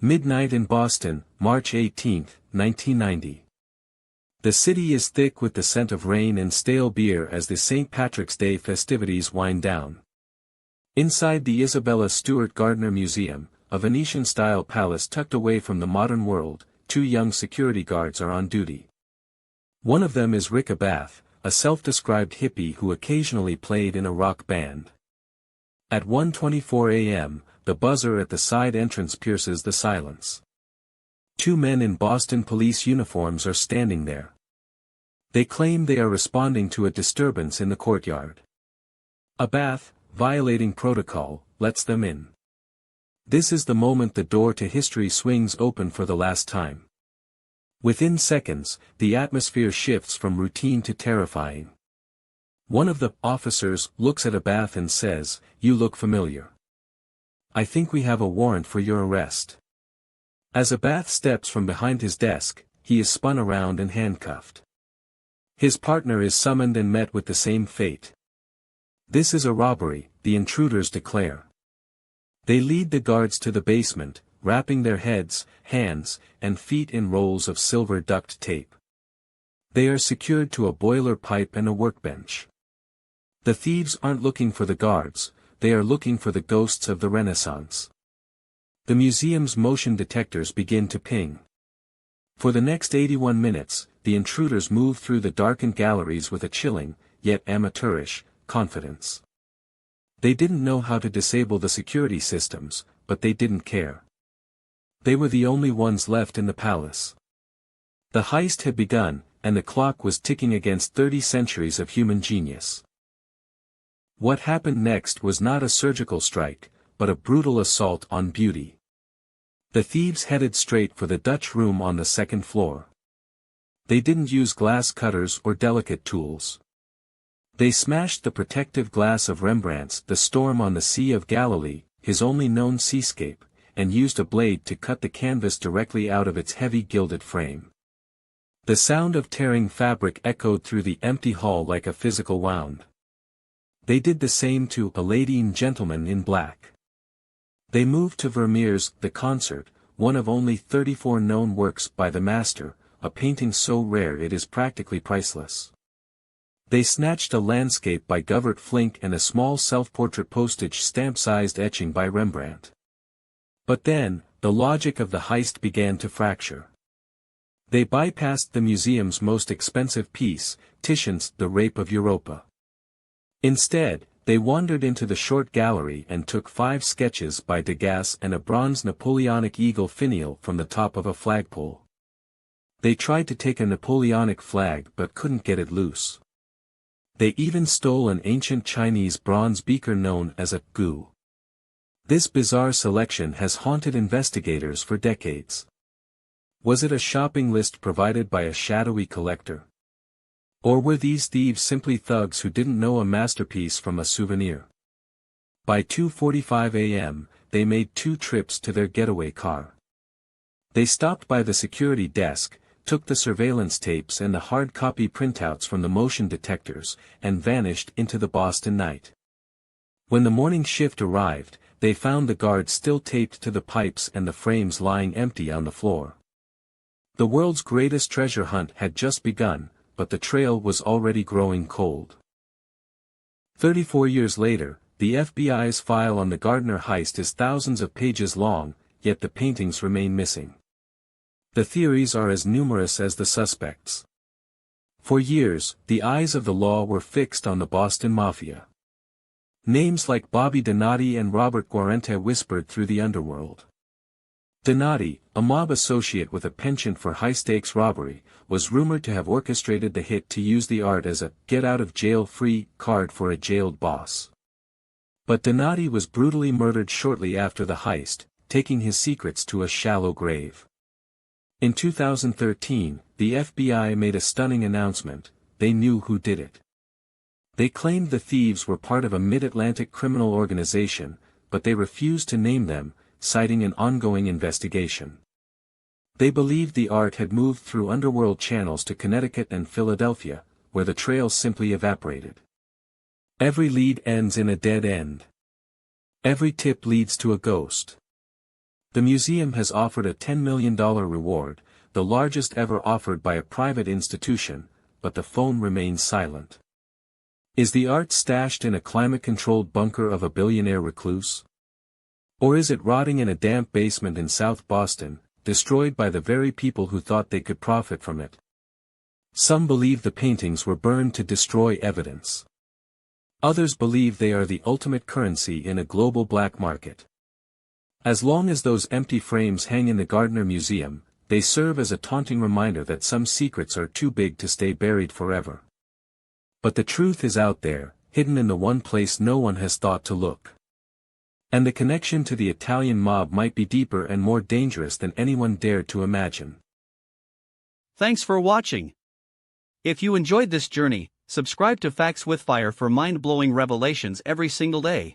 Midnight in Boston, March 18, 1990. The city is thick with the scent of rain and stale beer as the St. Patrick's Day festivities wind down. Inside the Isabella Stewart Gardner Museum, a Venetian-style palace tucked away from the modern world, two young security guards are on duty. One of them is Rick Abath, a self-described hippie who occasionally played in a rock band. At 1:24 a.m., the buzzer at the side entrance pierces the silence. Two men in Boston police uniforms are standing there. They claim they are responding to a disturbance in the courtyard. Abath, violating protocol, lets them in. This is the moment the door to history swings open for the last time. Within seconds, the atmosphere shifts from routine to terrifying. One of the officers looks at Abath and says, "You look familiar. I think we have a warrant for your arrest." As Abath steps from behind his desk, he is spun around and handcuffed. His partner is summoned and met with the same fate. "This is a robbery," the intruders declare. They lead the guards to the basement, wrapping their heads, hands, and feet in rolls of silver duct tape. They are secured to a boiler pipe and a workbench. The thieves aren't looking for the guards, they are looking for the ghosts of the Renaissance. The museum's motion detectors begin to ping. For the next 81 minutes, the intruders move through the darkened galleries with a chilling, yet amateurish, confidence. They didn't know how to disable the security systems, but they didn't care. They were the only ones left in the palace. The heist had begun, and the clock was ticking against 30 centuries of human genius. What happened next was not a surgical strike, but a brutal assault on beauty. The thieves headed straight for the Dutch Room on the second floor. They didn't use glass cutters or delicate tools. They smashed the protective glass of Rembrandt's The Storm on the Sea of Galilee, his only known seascape, and used a blade to cut the canvas directly out of its heavy gilded frame. The sound of tearing fabric echoed through the empty hall like a physical wound. They did the same to A Lady and Gentleman in Black. They moved to Vermeer's The Concert, one of only 34 known works by the master, a painting so rare it is practically priceless. They snatched a landscape by Govert Flinck and a small self-portrait postage stamp-sized etching by Rembrandt. But then, the logic of the heist began to fracture. They bypassed the museum's most expensive piece, Titian's The Rape of Europa. Instead, they wandered into the short gallery and took 5 sketches by Degas and a bronze Napoleonic eagle finial from the top of a flagpole. They tried to take a Napoleonic flag but couldn't get it loose. They even stole an ancient Chinese bronze beaker known as a gu. This bizarre selection has haunted investigators for decades. Was it a shopping list provided by a shadowy collector? Or were these thieves simply thugs who didn't know a masterpiece from a souvenir? By 2:45 a.m., they made 2 trips to their getaway car. They stopped by the security desk, took the surveillance tapes and the hard copy printouts from the motion detectors, and vanished into the Boston night. When the morning shift arrived, they found the guards still taped to the pipes and the frames lying empty on the floor. The world's greatest treasure hunt had just begun, but the trail was already growing cold. 34 years later, the FBI's file on the Gardner heist is thousands of pages long, yet the paintings remain missing. The theories are as numerous as the suspects. For years, the eyes of the law were fixed on the Boston Mafia. Names like Bobby Donati and Robert Guarente whispered through the underworld. Donati, a mob associate with a penchant for high-stakes robbery, was rumored to have orchestrated the hit to use the art as a get-out-of-jail-free card for a jailed boss. But Donati was brutally murdered shortly after the heist, taking his secrets to a shallow grave. In 2013, the FBI made a stunning announcement: they knew who did it. They claimed the thieves were part of a mid-Atlantic criminal organization, but they refused to name them, citing an ongoing investigation. They believed the art had moved through underworld channels to Connecticut and Philadelphia, where the trail simply evaporated. Every lead ends in a dead end. Every tip leads to a ghost. The museum has offered a $10 million reward, the largest ever offered by a private institution, but the phone remains silent. Is the art stashed in a climate-controlled bunker of a billionaire recluse? Or is it rotting in a damp basement in South Boston, destroyed by the very people who thought they could profit from it? Some believe the paintings were burned to destroy evidence. Others believe they are the ultimate currency in a global black market. As long as those empty frames hang in the Gardner Museum, they serve as a taunting reminder that some secrets are too big to stay buried forever. But the truth is out there, hidden in the one place no one has thought to look. And the connection to the Italian mob might be deeper and more dangerous than anyone dared to imagine. Thanks for watching. If you enjoyed this journey, subscribe to Facts with Fire for mind-blowing revelations every single day.